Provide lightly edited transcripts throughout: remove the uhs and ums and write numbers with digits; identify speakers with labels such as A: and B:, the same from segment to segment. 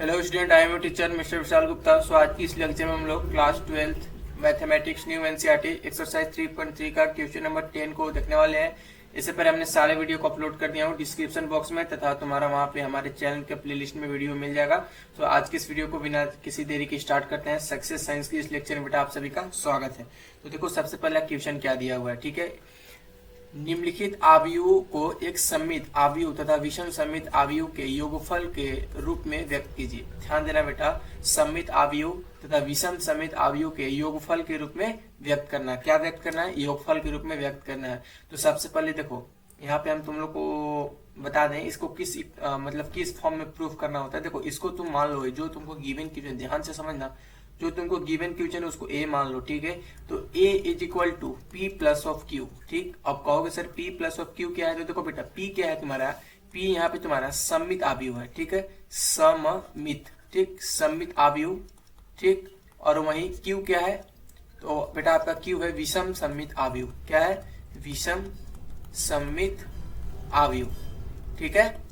A: Hello student, I am your teacher mister Vishal Gupta. So आज की इस लेक्चर में हम लोग class 12 mathematics new NCERT exercise 3.3 का क्वेश्चन नंबर 10 को देखने वाले हैं। इससे पहले हमने सारे वीडियो को अपलोड कर दिया हूँ डिस्क्रिप्शन बॉक्स में, तथा तुम्हारा वहाँ पे हमारे चैनल के प्लेलिस्ट में वीडियो मिल जाएगा। तो आज की इस वीडियो को बिना किसी देरी के स्टार्ट करते हैं। सक्सेस साइंस की इस लेक्चर में बेटा आप सभी का स्वागत है। तो देखो सबसे पहला क्वेश्चन क्या दिया हुआ है, ठीक है। निम्नलिखित आव्यूह को एक सममित आव्यूह तथा विषम सममित आव्यूह के योगफल के रूप में व्यक्त कीजिए। ध्यान देना बेटा, सममित आव्यूह तथा विषम सममित आव्यूह के योगफल के रूप में व्यक्त करना है। क्या व्यक्त करना है? योगफल के रूप में व्यक्त करना है। तो सबसे पहले देखो यहाँ पे हम तुम लोग को बता दें इसको किस मतलब किस फॉर्म में प्रूफ करना होता है। देखो इसको तुम मान लो, जो तुमको गिवन क्वेश्चन, ध्यान से समझना, जो तुमको गिवन क्वेश्चन है उसको ए मान लो, ठीक है। तो A is equal to P plus of Q, ठीक। अब कहोगे sir P plus of Q क्या है? तो देखो बेटा पी क्या है तुम्हारा, पी यहाँ पे तुम्हारा सममित आव्यूह है, ठीक है, सममित, ठीक, सममित आव्यूह, ठीक। और वही क्यू क्या है? तो बेटा आपका क्यू है विषम सममित आव्यूह। क्या है? विषम सममित आव्यूह, ठीक है।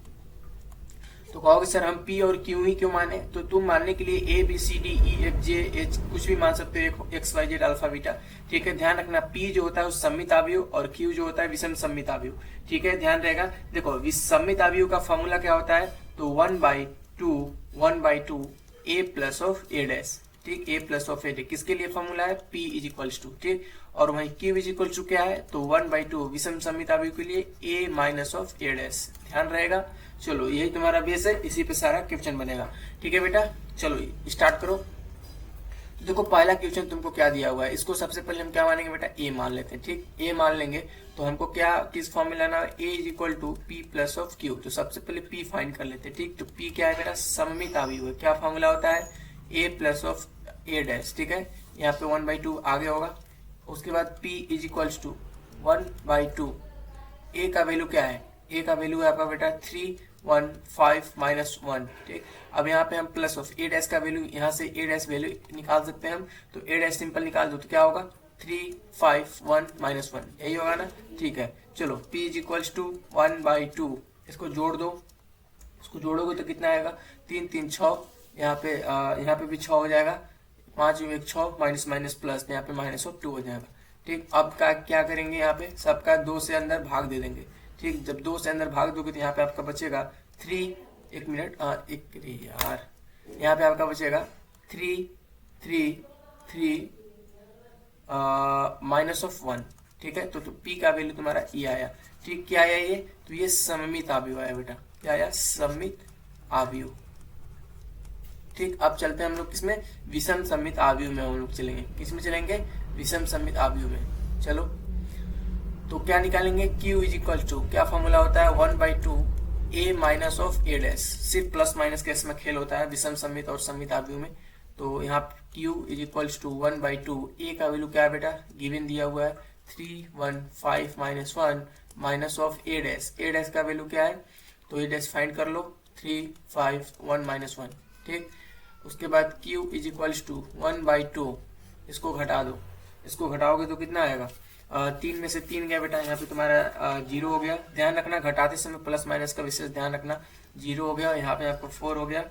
A: तो कहोगे सर हम P और Q ही क्यों माने? तो तुम मानने के लिए A B C D E F G H कुछ भी मान सकते हो, X Y Z alpha beta, ठीक है। ध्यान रखना P जो होता है वो सममित आव्यूह और Q जो होता है विषम सममित आव्यूह, ठीक है, ध्यान रहेगा। देखो सममित आव्यूह का फॉर्मूला क्या होता है? तो 1/2 A plus of A dash, ठीक, A प्लस ऑफ A। किसके लिए फॉर्मूला है? P इज इक्वल्स टू, ठीक। और वही Q इज इक्वल टू क्या है? तो 1/2 विषम सममित आव्यूह के लिए A minus of A dash. ध्यान रहेगा। चलो यही तुम्हारा बेस है, इसी पे सारा क्वेश्चन बनेगा, ठीक है बेटा। चलो स्टार्ट करो। तो देखो पहला क्वेश्चन तुमको क्या दिया हुआ है, इसको सबसे पहले हम क्या मानेंगे बेटा? ए मान लेते हैं, ठीक। ए मान लेंगे तो हमको क्या किस फॉर्म में लाना है? A is equal to P plus of Q. तो सबसे पहले पी फाइंड कर लेते हैं, ठीक। तो पी क्या है मेरा? सममित आव्यूह है। क्या फॉर्मूला होता है? ए प्लस ऑफ ए डैश, ठीक है। यहाँ पे 1/2 आगे होगा। उसके बाद P is equals to 1/2। A का वैल्यू क्या है? ए का वैल्यू है आपका बेटा 3 1 5 माइनस 1, ठीक। अब यहाँ पे हम प्लस ऑफ ए डैश का वैल्यू, यहाँ से ए डैश वैल्यू निकाल सकते हैं हम। तो ए डैश सिंपल निकाल दो तो क्या होगा? 3 5 1 माइनस 1, यही होगा ना, ठीक है। चलो P इज इक्वल्स टू 1/2, इसको जोड़ दो। इसको जोड़ोगे तो कितना आएगा? 3 3 6, यहाँ पे भी 6 हो जाएगा, 5 में 1 6 माइनस माइनस प्लस, यहाँ पे माइनस ऑफ 2 हो जाएगा, ठीक। अब क्या करेंगे? यहाँ पे सबका 2 से अंदर भाग दे देंगे, ठीक। जब 2 से अंदर भाग दोगे तो यहाँ पे आपका बचेगा 3, एक मिनट, यार यहाँ पे आपका बचेगा 3 3 3 माइनस ऑफ 1, ठीक है। तो P का वैल्यू तुम्हारा ये आया, ठीक। क्या आया ये? तो ये सममित आव्यूह आया बेटा। क्या आया? सममित आव्यूह, ठीक। अब चलते हैं हम लोग किसमें? विषम सममित आव्यूह में हम लोग चलेंगे। किसमें चलेंगे? विषम सममित आव्यूह में। चलो तो क्या निकालेंगे? Q इज इक्वल टू, क्या फॉर्मूला होता है? 1/2 A minus of A dash. सिर्फ प्लस माइनस के इसमें खेल होता है विषम सममित और सममित आव्यूह में। तो यहाँ Q is equals to 1/2 A का वैल्यू क्या है बेटा? गिवन दिया हुआ है 3 1 5 minus 1 minus of A dash. A dash का वैल्यू क्या है? तो A डैश फाइंड कर लो, 3 5 1 माइनस 1, ठीक। उसके बाद Q इज इक्वल्स टू 1/2, इसको घटा दो। इसको घटाओगे तो कितना आएगा? 3 में से 3 गया बेटा, यहाँ पे तुम्हारा 0 हो गया। ध्यान रखना घटाते समय प्लस माइनस का विशेष ध्यान रखना। 0 हो गया, यहाँ पे आपका 4 हो गया,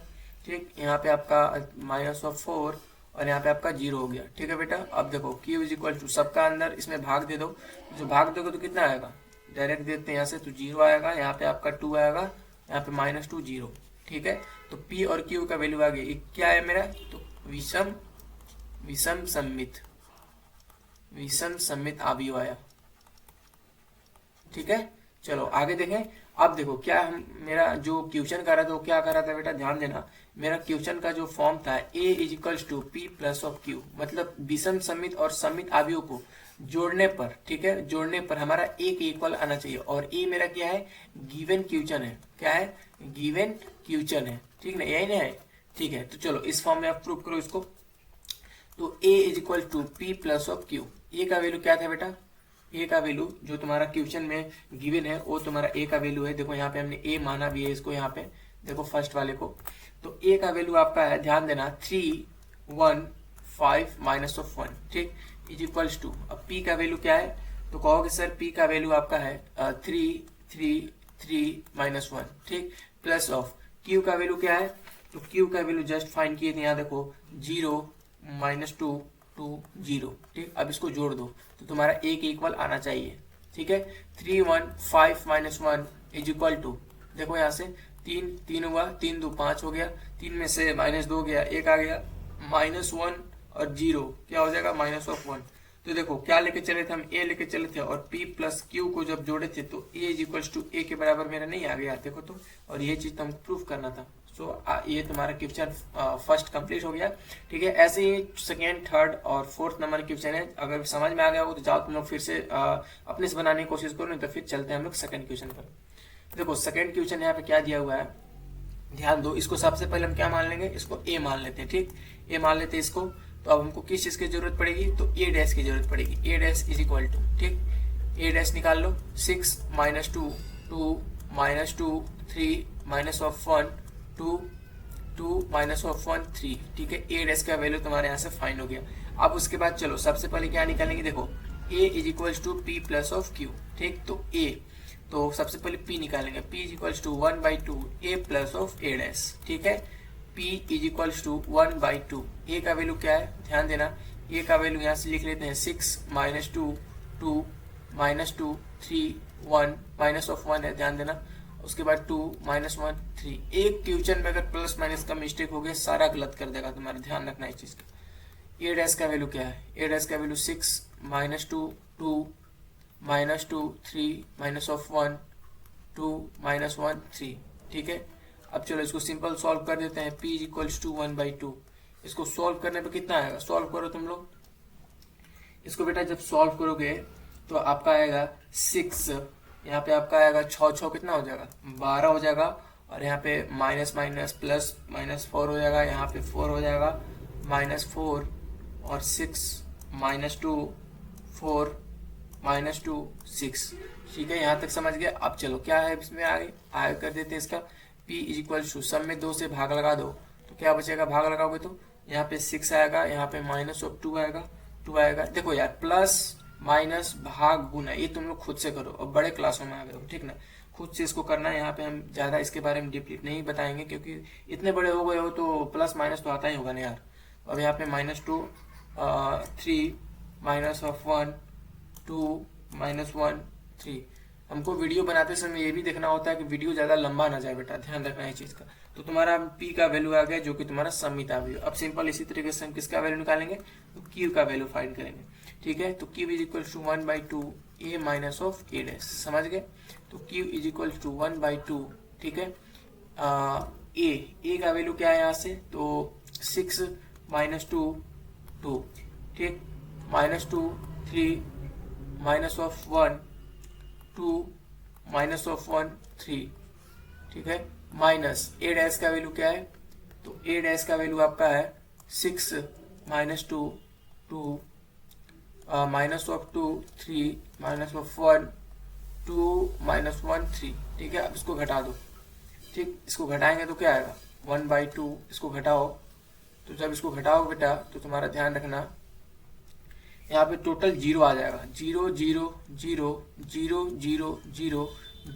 A: ठीक। यहाँ पे आपका माइनस ऑफ 4 और यहाँ पे आपका 0 हो गया, ठीक है बेटा। अब देखो Q इज इक्वल टू, सबका अंदर इसमें भाग दे दो। जो भाग दोगे तो कितना आएगा? डायरेक्ट देते हैं यहाँ से, तो 0 आएगा, यहाँ पे आपका 2 आएगा, यहाँ पे -2 0, ठीक है। तो P और Q का वैल्यू आ गया। क्या है मेरा? तो विषम सममित आव्यूह आया, ठीक है। चलो आगे देखें। अब देखो क्या हम, मेरा जो क्वेश्चन कर रहा था वो क्या कर रहा था बेटा? ध्यान देना, मेरा क्वेश्चन का जो फॉर्म था A is equals to P plus of Q, मतलब विषम सममित और सममित आव्यूह को जोड़ने पर, ठीक है, जोड़ने पर हमारा A के इक्वल आना चाहिए। और A मेरा क्या है? गिवन क्वेश्चन है। क्या है? गिवन क्वेश्चन है, ठीक ना, यही ना है, ठीक है। तो चलो इस फॉर्म में आप प्रूव करो इसको। तो A is equal to P plus of Q। A का वैल्यू क्या था बेटा? ए का वैल्यू जो तुम्हारा क्वेश्चन में गिवन है वो तुम्हारा ए का वैल्यू है। देखो यहाँ पे हमने ए माना भी है इसको, यहाँ पे देखो फर्स्ट वाले को। तो ए का वैल्यू आपका है, ध्यान देना, 3 1 5 माइनस ऑफ 1, ठीक, इज इक्वल्स टू। अब पी का वैल्यू क्या है? तो कहोगे सर पी का वैल्यू आपका है 3 3 3 माइनस 1, ठीक, प्लस ऑफ क्यू का वैल्यू क्या है? तो क्यू का वैल्यू जस्ट फाइंड किए थे, यहाँ देखो 0 -2 2 0। ठीक, अब इसको जोड़ दो तो तुम्हारा एक इक्वल आना चाहिए। ठीक है, 3 1 5 -1 इज इक्वल टू, देखो यहाँ से 3 3 हुआ, 3 2 5 हो गया, 3 में से -2 गया, 1 आ गया, -1 और 0 क्या हो जाएगा -1। तो देखो क्या लेके चले थे हम, ए लेके चले थे और p प्लस क्यू को जब जोड़े थे तो a इज इक्वल टू ए के बराबर मेरा नहीं आ गया, देखो तो, और ये चीज तो हमको प्रूफ करना था। सो ये तुम्हारा क्वेश्चन फर्स्ट कंप्लीट हो गया। ठीक है, ऐसे ही सेकेंड, थर्ड और फोर्थ नंबर क्वेश्चन है, अगर समझ में आ गया हो तो जाओ तुम लोग फिर से अपने से बनाने की कोशिश करो, नहीं तो फिर चलते हैं हम लोग सेकंड क्वेश्चन पर। देखो सेकंड क्वेश्चन यहाँ पे क्या दिया हुआ है, ध्यान दो। इसको सबसे पहले हम क्या मान लेंगे, इसको ए मान लेते हैं। ठीक, ए मान लेते हैं इसको। तो अब हमको किस चीज की जरूरत पड़ेगी, तो ए डैश की जरूरत पड़ेगी। ए डैश इज इक्वल टू, ठीक, ए डैश निकाल लो, 6 -2 2 -2 3 -1 2 2 -1 3। ठीक है, ए डैश का वैल्यू तुम्हारे यहाँ से फाइन हो गया। अब उसके बाद चलो सबसे पहले क्या निकालेंगे, देखो A is equal to P plus of Q. ठीक, तो ए, तो सबसे पहले p निकालेंगे, p is equal to 1/2 a plus of a dash. ठीक है, p is equal to 1/2, a का वैल्यू क्या है, ध्यान देना, a का वैल्यू यहाँ से लिख लेते हैं 6 -2 2 -2 3 1 -1 है, ध्यान देना। उसके बाद 2 -1 3। एक क्वेश्चन में अगर प्लस माइनस का मिस्टेक हो गया सारा गलत कर देगा तुम्हारा, ध्यान रखना इस चीज का। a डैश का वैल्यू क्या है, a डैश का वैल्यू 6 -2 2 -2 3 -1 2 -1 3। ठीक है, अब चलो इसको सिंपल सॉल्व कर देते हैं। p इज इक्वल टू 1/2, इसको सॉल्व करने पे कितना आएगा, सॉल्व करो तुम लोग इसको बेटा। जब सॉल्व करोगे तो आपका आएगा 6, यहाँ पे आपका आएगा 6 कितना हो जाएगा 12 हो जाएगा, और यहाँ पे माइनस माइनस प्लस -4 हो जाएगा, यहाँ पे 4 हो जाएगा, -4 और 6 -2 4 -2 6। ठीक है, यहाँ तक समझ गया। अब चलो क्या है इसमें आगे कर देते हैं इसका। p इज इक्वल टू, सब में 2 से भाग लगा दो तो क्या बचेगा, भाग लगाओगे तो यहाँ पे 6 आएगा, यहाँ पे -2 आएगा, 2 आएगा। देखो यार, प्लस माइनस भाग गुना ये तुम लोग खुद से करो, और बड़े क्लासों में आ गए हो, ठीक ना, खुद से इसको करना है। यहाँ पे हम ज्यादा इसके बारे में डीपली नहीं बताएंगे क्योंकि इतने बड़े हो गए हो तो प्लस माइनस तो आता ही होगा ना यार। अब यहाँ पे -2 3 -1 2 -1 3। हमको वीडियो बनाते समय ये भी देखना होता है कि वीडियो ज्यादा लंबा ना जाए बेटा, ध्यान रखना है चीज का। तो तुम्हारा p का वैल्यू आ गया जो कि तुम्हारा समिता वैल्यू। अब सिंपल इसी तरीके से हम किसका वैल्यू निकालेंगे, तो q का वैल्यू फाइंड करेंगे। ठीक है, तो q is equal to 1/2 a minus of a dash, समझ गए। तो q इज इक्वल टू 1/2, ठीक है, a का वैल्यू क्या है यहाँ से, तो 6 -2 2, ठीक, -2 3 -1 2 -1 3। ठीक है, माइनस a डैश का वैल्यू क्या है, तो a डैश का वैल्यू आपका है 6 -2 2 -2 3 -1 2 -1 3। ठीक है, अब इसको घटा दो। ठीक, इसको घटाएंगे तो क्या आएगा 1/2, इसको घटाओ। तो जब इसको घटाओ बेटा तो तुम्हारा ध्यान रखना यहाँ पे टोटल 0 आ जाएगा, 0 0 0 0 0 0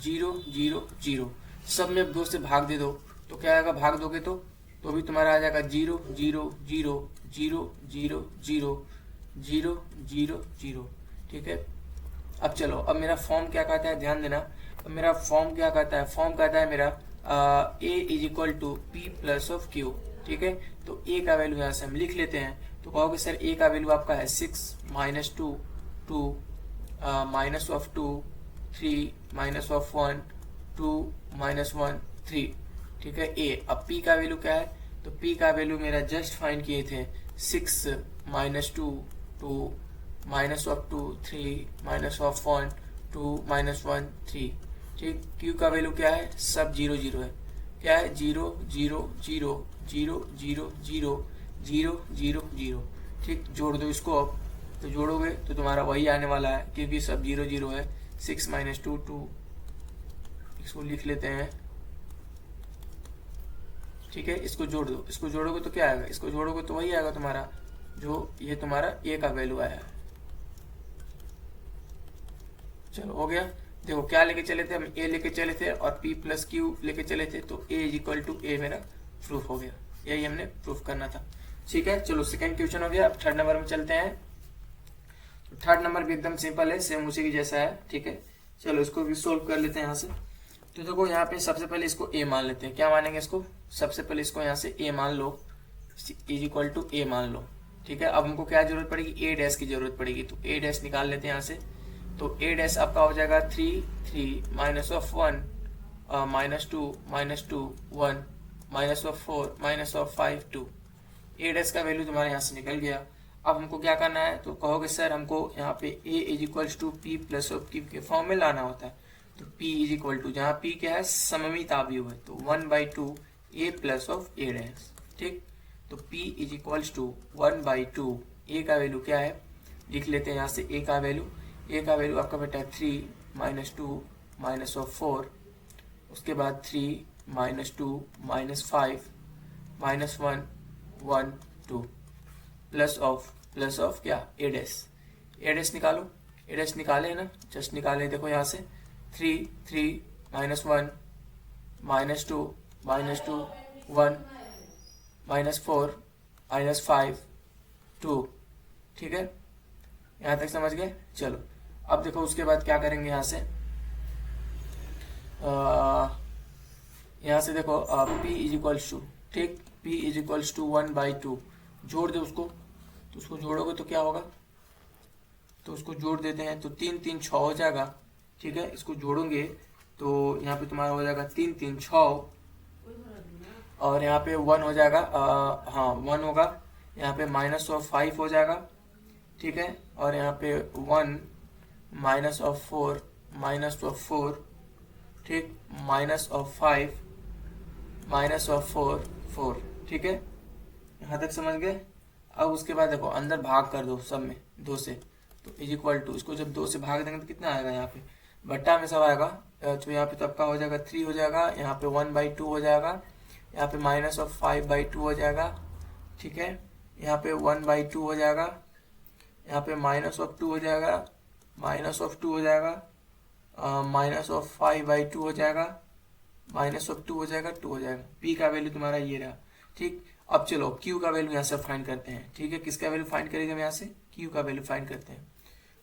A: 0 0 0। सब में 2 से भाग दे दो तो क्या आएगा, भाग दोगे तो भी तुम्हारा आ जाएगा 0 0 0 0 0 0 0 0 0। ठीक है, अब चलो, अब मेरा फॉर्म क्या कहता है, ध्यान देना। अब मेरा फॉर्म क्या कहता है, फॉर्म कहता है मेरा a is equal to p plus of q। ठीक है, तो a का वैल्यू यहाँ से हम लिख लेते हैं। तो कहोगे सर a का वैल्यू आपका है 6 -2 2 -2 3 -1 2 -1 3। ठीक है, a। अब p का वैल्यू क्या है, तो p का वैल्यू मेरा जस्ट फाइंड किए थे 6 -2 2 -2 3 -1 2 -1 3। ठीक, q का वैल्यू क्या है, सब 0 0 है, क्या है 0 0 0 0 0 0 0 0 0। ठीक, जोड़ दो इसको। अब तो जोड़ोगे तो तुम्हारा वही आने वाला है क्योंकि सब 0 0 है। 6 -2 2, इसको लिख लेते हैं। ठीक है, इसको जोड़ दो, इसको जोड़ोगे तो क्या आएगा, इसको जोड़ोगे तो वही आएगा तुम्हारा जो ये तुम्हारा a का वैल्यू आया है। चलो हो गया। देखो क्या लेके चले थे हम, a लेके चले थे और p प्लस q लेके चले थे, तो a is equal to a मेरा प्रूफ हो गया, यही हमने प्रूफ करना था। ठीक है, चलो सेकंड क्वेश्चन हो गया। अब थर्ड नंबर में चलते हैं। तो थर्ड नंबर भी एकदम सिंपल है, सेम उसी की जैसा है। ठीक है, चलो इसको भी सोल्व कर लेते हैं यहाँ से। तो देखो यहाँ पे सबसे पहले इसको ए मान लेते हैं। क्या मानेंगे इसको? सबसे पहले इसको यहाँ से ए मान लो, इज इक्वल टू ए मान लो। ठीक है, अब हमको क्या जरूरत पड़ेगी? ए डैश की जरूरत पड़ेगी। तो ए डैश निकाल लेते हैं यहाँ से। तो ए डैश आपका हो जाएगा 3 3 माइनस ऑफ 1 -2 1 -4 -5 2। ए डैश का वैल्यू तुम्हारे यहाँ से निकल गया। अब हमको क्या करना है? तो कहोगे सर हमको यहाँ पे A is equal to P plus of Q के फॉर्म में लाना होता है। तो P इज इक्वल टू, जहाँ P क्या है? सममित आव्यूह है, तो 1/2 A plus of A dash. ठीक, तो P is equal to 1/2। A का वैल्यू क्या है? लिख लेते हैं यहाँ से ए का वैल्यू। ए का वैल्यू आपका बेटा है 3 -2 -4, उसके बाद 3 -2 -5 -1 1 2 प्लस ऑफ क्या? ए डैश। ए डैश निकालो। ए डैश निकाले ना, जस्ट निकाले। देखो यहाँ से 3 3 -1 -2 -2 1 -4 -5 2। ठीक है, यहाँ तक समझ गए? चलो अब देखो उसके बाद क्या करेंगे यहाँ से। यहाँ से देखो P इज इक्वल्स टू, ठीक, P इज इक्वल्स टू 1/2। जोड़ दे उसको, तो उसको जोड़ोगे तो क्या होगा? तो उसको जोड़ देते हैं, तो 3 3 6 हो जाएगा। ठीक है, इसको जोड़ोगे तो यहाँ पे तुम्हारा हो जाएगा 3 3 6, और यहाँ पे 1 हो जाएगा। हाँ 1 होगा। यहाँ पे -5 हो जाएगा। ठीक है, और यहाँ पे 1 -4 -4, ठीक, -5 -4 4। ठीक है, यहाँ तक समझ गए? अब उसके बाद देखो अंदर भाग कर दो सब में 2 से, तो इज इक्वल टू, इसको जब 2 से भाग देंगे तो कितना आएगा? यहाँ पे बट्टा में सब आएगा। तो यहाँ पे तो आपका हो जाएगा 3 हो जाएगा, यहाँ पे 1/2 हो जाएगा, यहाँ पे -5/2 हो जाएगा। ठीक है, यहाँ पे 1/2 हो जाएगा, यहाँ पे -2 हो जाएगा, -2 हो जाएगा, -5/2 हो जाएगा, -2 हो जाएगा, 2 हो जाएगा। पी का वैल्यू तुम्हारा ये रहा। ठीक, अब चलो क्यू का वैल्यू यहाँ से फाइंड करते हैं। ठीक है, किसका वैल्यू फाइंड करेंगे हम यहाँ से? क्यू का वैल्यू फाइंड करते हैं।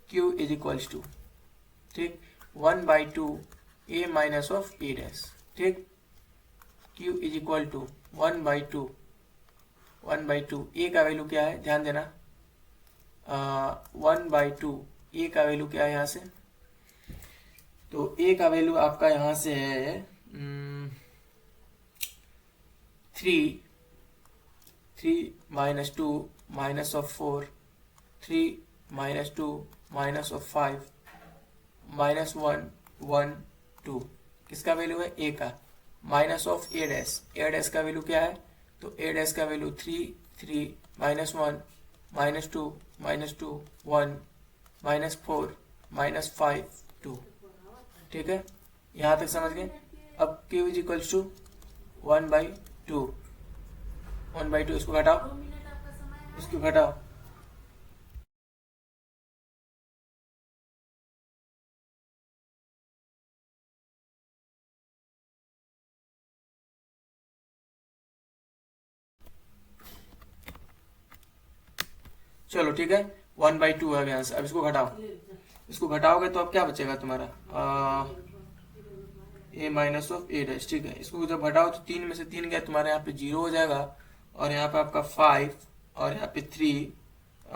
A: क्यू इज इक्वल्स टू, ठीक, 1/2 ए माइनस ऑफ ए डैश। ठीक, Q is equal to 1/2 A का वैल्यू क्या है? ध्यान देना, 1/2 ए का वैल्यू क्या है यहाँ से? तो ए का वैल्यू आपका यहाँ से है 3 -2 -4 3 -2 -5 -1 1 2। किसका वैल्यू है? ए का। Minus of A dash, A dash का वैल्यू क्या है? तो ए डैश का वैल्यू 3 3 -1 -2 -2 1 -4 -5 2। ठीक है, यहाँ तक समझ गए? अब Q इज इक्वल्स टू 1/2 1/2, इसको घटाओ, इसको घटाओ। चलो ठीक है, 1/2 है यहाँ से। अब इसको घटाओ, इसको घटाओगे तो अब क्या बचेगा तुम्हारा? ए माइनस ऑफ ए डैश। ठीक है, इसको जब घटाओ तो 3 में से 3 गया, तुम्हारे यहाँ पे 0 हो जाएगा, और यहाँ पे आपका 5, और यहाँ पे 3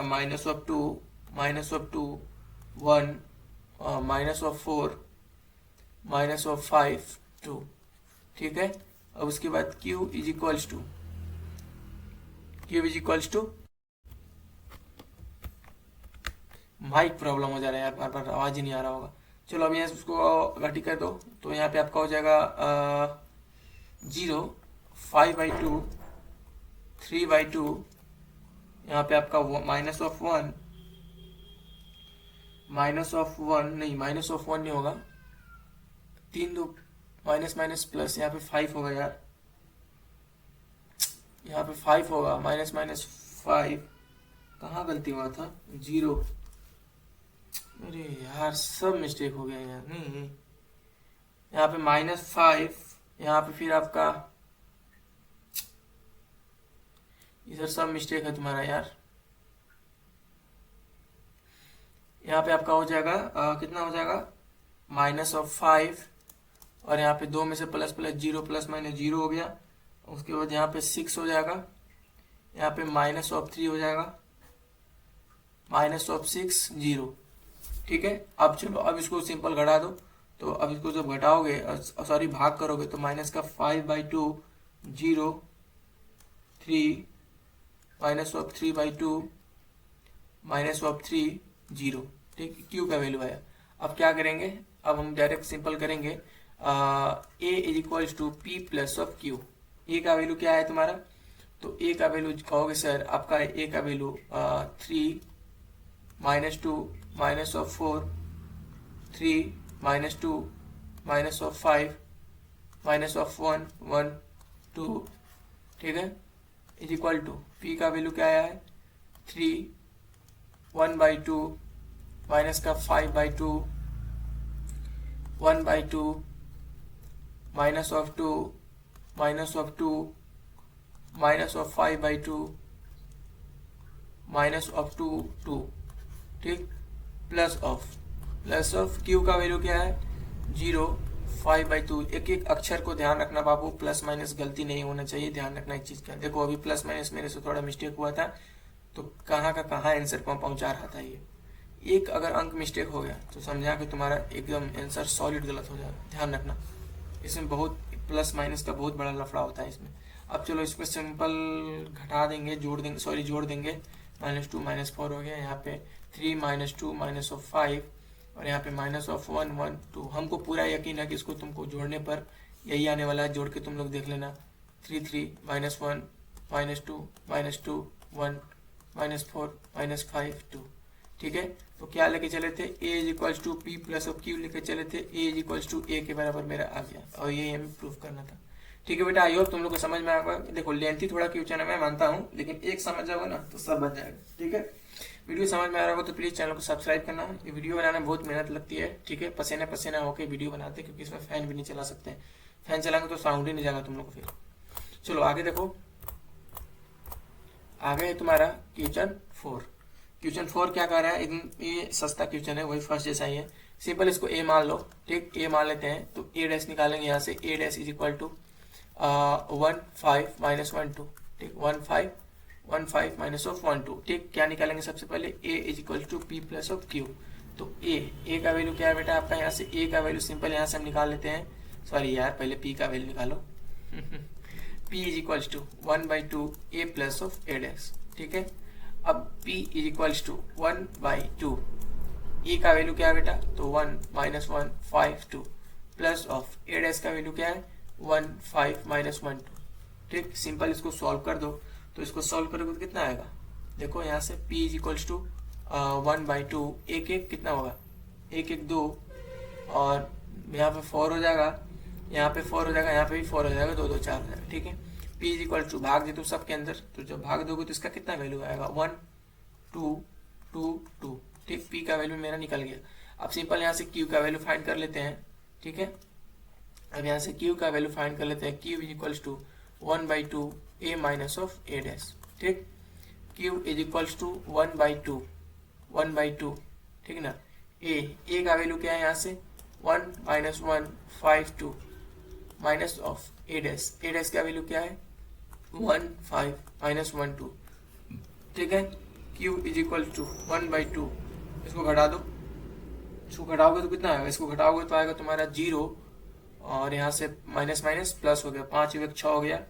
A: -2 1 -4 -5 2। ठीक है, अब उसके बाद Q is equals to mic problem हो जा रहा है यार, बार बार आवाज ही नहीं आ रहा होगा। चलो अब यहाँ उसको घटी कर दो, तो यहाँ पे आपका हो जाएगा 0 5/2 3/2, यहाँ पे आपका -1 नहीं होगा, 3 2 माइनस प्लस, यहाँ पे 5 होगा यार, यहाँ पे 5 होगा, -5, कहाँ गलती हुआ था? 0। अरे यार सब मिस्टेक हो गया यार, नहीं, यहाँ पे -5, यहाँ पे फिर आपका इधर सब मिस्टेक है तुम्हारा यार। यहाँ पे आपका हो जाएगा कितना हो जाएगा, -5, और यहाँ पे 2 में से प्लस प्लस 0 प्लस माइनस 0 हो गया। उसके बाद यहाँ पे 6 हो जाएगा, यहाँ पे -3 हो जाएगा, -6 0। ठीक है, अब चलो अब इसको सिंपल घटा दो। तो अब इसको जब घटाओगे सॉरी भाग करोगे तो -5/2 0 3 -3/2 -3 0। ठीक, क्यू का वैल्यू आया। अब क्या करेंगे, अब हम डायरेक्ट सिंपल करेंगे। A is equals to P plus of Q. A का वैल्यू क्या है तुम्हारा, तो ए का वैल्यू कहोगे सर आपका ए का वैल्यू 3 -2 -4 3 -2 -5 -1 1 2। ठीक है, इज इक्वल टू पी का वैल्यू क्या आया है 3 1/2 माइनस का 5/2 1/2 -2 -2 -5/2 -2 ठीक, प्लस ऑफ क्यू का वैल्यू क्या है 0 5/2। एक एक अक्षर को ध्यान रखना बाबू, प्लस माइनस गलती नहीं होना चाहिए, ध्यान रखना एक चीज का। देखो अभी प्लस माइनस मेरे से थोड़ा मिस्टेक हुआ था, तो कहाँ का कहाँ आंसर को पहुंचा रहा था। ये एक अगर अंक मिस्टेक हो गया तो समझा कि तुम्हारा एकदम आंसर सॉलिड गलत हो जाएगा, ध्यान रखना। इसमें बहुत प्लस माइनस का बहुत बड़ा लफड़ा होता है इसमें। अब चलो इसको सिंपल घटा देंगे, जोड़ देंगे -2 -4 हो गया, यहाँ पे 3 -2 -5 और यहाँ पे -1 1 2। हमको पूरा यकीन है कि इसको तुमको जोड़ने पर यही आने वाला है, जोड़ के तुम लोग देख लेना। 3 3 -1 -2 -2 1 -4 -5 2। ठीक है, तो क्या लेके चले थे a is equals to P plus of Q लेके चले थे, a is equals to a के बराबर मेरा आ गया, और ये हमें प्रूफ करना था। ठीक है बेटा, आई होप तुम लोग को समझ में आएगा। देखो लेंथी थोड़ा क्वेश्चन है मैं मानता हूँ, लेकिन एक समझ जाओगे ना तो सब बन जाएगा। ठीक है, वीडियो समझ में आ रहा होगा तो प्लीज चैनल को सब्सक्राइब करना। ये वीडियो बनाने में बहुत मेहनत लगती है, ठीक है, पसीना पसीना होकर वीडियो बनाते हैं, क्योंकि इसमें फैन भी नहीं चला सकते हैं। फैन चलाएंगे तो साउंड ही नहीं जाएगा तुम लोग को। फिर चलो आगे देखो, आगे है तुम्हारा क्वेश्चन 4। क्वेश्चन 4 क्या कर रहा है, एकदम ये सस्ता क्वेश्चन है, वही फर्स्ट जैसा ही है। सिंपल इसको ए मान लो, ठीक, ए मान लेते हैं तो ए डैश निकालेंगे यहाँ से। ए डैश इज इक्वल टू 1 5 -1 2। ठीक, 1 5 -1 2। ठीक, क्या निकालेंगे सबसे पहले, A is equal to P plus of Q. तो ए का वैल्यू क्या है बेटा आपका, यहाँ से ए का वैल्यू सिंपल यहाँ से हम निकाल लेते हैं। सॉरी यार, पहले पी का वैल्यू निकालो। P is equals to 1/2 a plus of a dash. ठीक है, अब P is equals to 1/2 e का वैल्यू क्या है बेटा, तो 1 -1 5 2 प्लस ऑफ a डैश का वैल्यू क्या है 1 5 -1 2। ठीक, सिंपल इसको सॉल्व कर दो। तो इसको सॉल्व करोगे तो कितना आएगा, देखो यहाँ से P इज इक्वल्स टू 1/2 एक एक कितना होगा, एक 2, और यहाँ पे 4 हो जाएगा, यहाँ पे 4 हो जाएगा, यहाँ पे भी 4 हो जाएगा, 2 2 4 हो जाएगा। ठीक है, P इज इक्वल टू भाग दे दो सबके अंदर, तो जब भाग दोगे तो इसका कितना वैल्यू आएगा 1 2 2 2। ठीक, P का वैल्यू मेरा निकल गया। अब सिंपल यहाँ से Q का वैल्यू फाइंड कर लेते हैं। ठीक है, अब यहाँ से Q का वैल्यू फाइंड कर लेते हैं। Q is equals to 1/2 a minus of a dash. ठीक, Q इज इक्वल्स टू 1/2। ठीक ना, a का वैल्यू क्या है यहाँ से 1 -1 5 2 माइनस ऑफ a डैश का वैल्यू क्या है 1 5 -1 2। ठीक है, Q इज इक्वल टू 1/2। इसको घटा दो, इसको घटाओगे तो कितना आएगा, इसको घटाओगे तो आएगा तुम्हारा 0, और यहाँ से माइनस माइनस प्लस हो गया, 5 1 6 हो गया,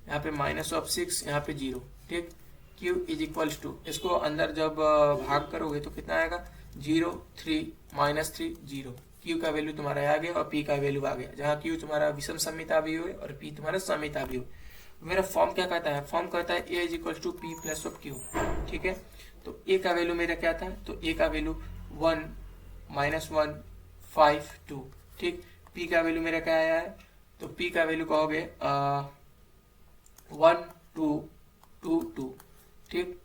A: यहाँ पे -6, यहाँ पे 0। ठीक, Q इज इक्वल्स टू, इसको अंदर जब भाग करोगे तो कितना आएगा 0 3 -3 0। Q का वैल्यू तुम्हारा आ गया और P का वैल्यू आ गया, जहाँ Q तुम्हारा विषम सममिता भी हुए और P तुम्हारा सममिता भी हुए। मेरा फॉर्म क्या कहता है, फॉर्म कहता है A is equal to P plus of Q। ठीक है, तो A का वैल्यू मेरा क्या था, तो A का वैल्यू 1 -1 5 2। ठीक, P का वैल्यू मेरा क्या आया है, तो P का वैल्यू कहोगे 1 2 2 2। ठीक,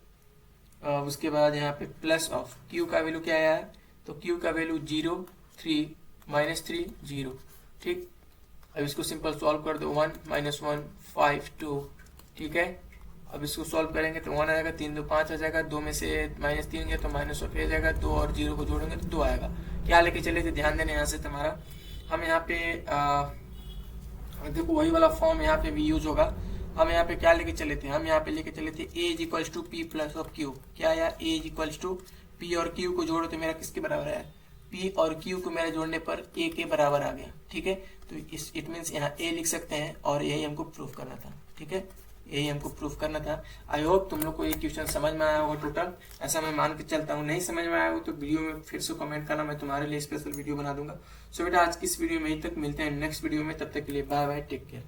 A: उसके बाद यहाँ पे प्लस ऑफ Q का वैल्यू क्या आया है, तो Q का वैल्यू 0 3 -3 0। ठीक, अब इसको सिंपल सॉल्व कर दो, 1 -1 5 2। ठीक है, अब इसको सॉल्व करेंगे तो 1 आ जाएगा, 3 2 5 आ जाएगा, 2 में से -3 गया तो माइनस ऑफ आ जाएगा, 2 और 0 को जोड़ेंगे तो 2 आएगा। क्या लेके चले थे, ध्यान देना यहाँ से तुम्हारा, हम यहाँ पे देखो वही वाला फॉर्म यहाँ पे भी यूज होगा। हम यहाँ पे क्या लेके चले थे, हम यहाँ पे लेके चले थे a is equals to P plus of Q. क्या आया, a is equals to P और q को जोड़ो तो मेरा किसके बराबर है, p और q को मेरे जोड़ने पर a के बराबर आ गया। ठीक है, तो इस इट मीन्स यहाँ a लिख सकते हैं और यही हमको प्रूफ करना था। ठीक है, यही हमको प्रूफ करना था। आई होप तुम लोग को ये क्वेश्चन समझ में आया होगा टोटल, ऐसा मैं मान के चलता हूँ। नहीं समझ में आया हो तो वीडियो में फिर से कमेंट करना, मैं तुम्हारे लिए स्पेशल वीडियो बना दूंगा। सो बेटा आज की इस वीडियो में यहीं तक, मिलते हैं नेक्स्ट वीडियो में, तब तक के लिए बाय बाय, टेक केयर।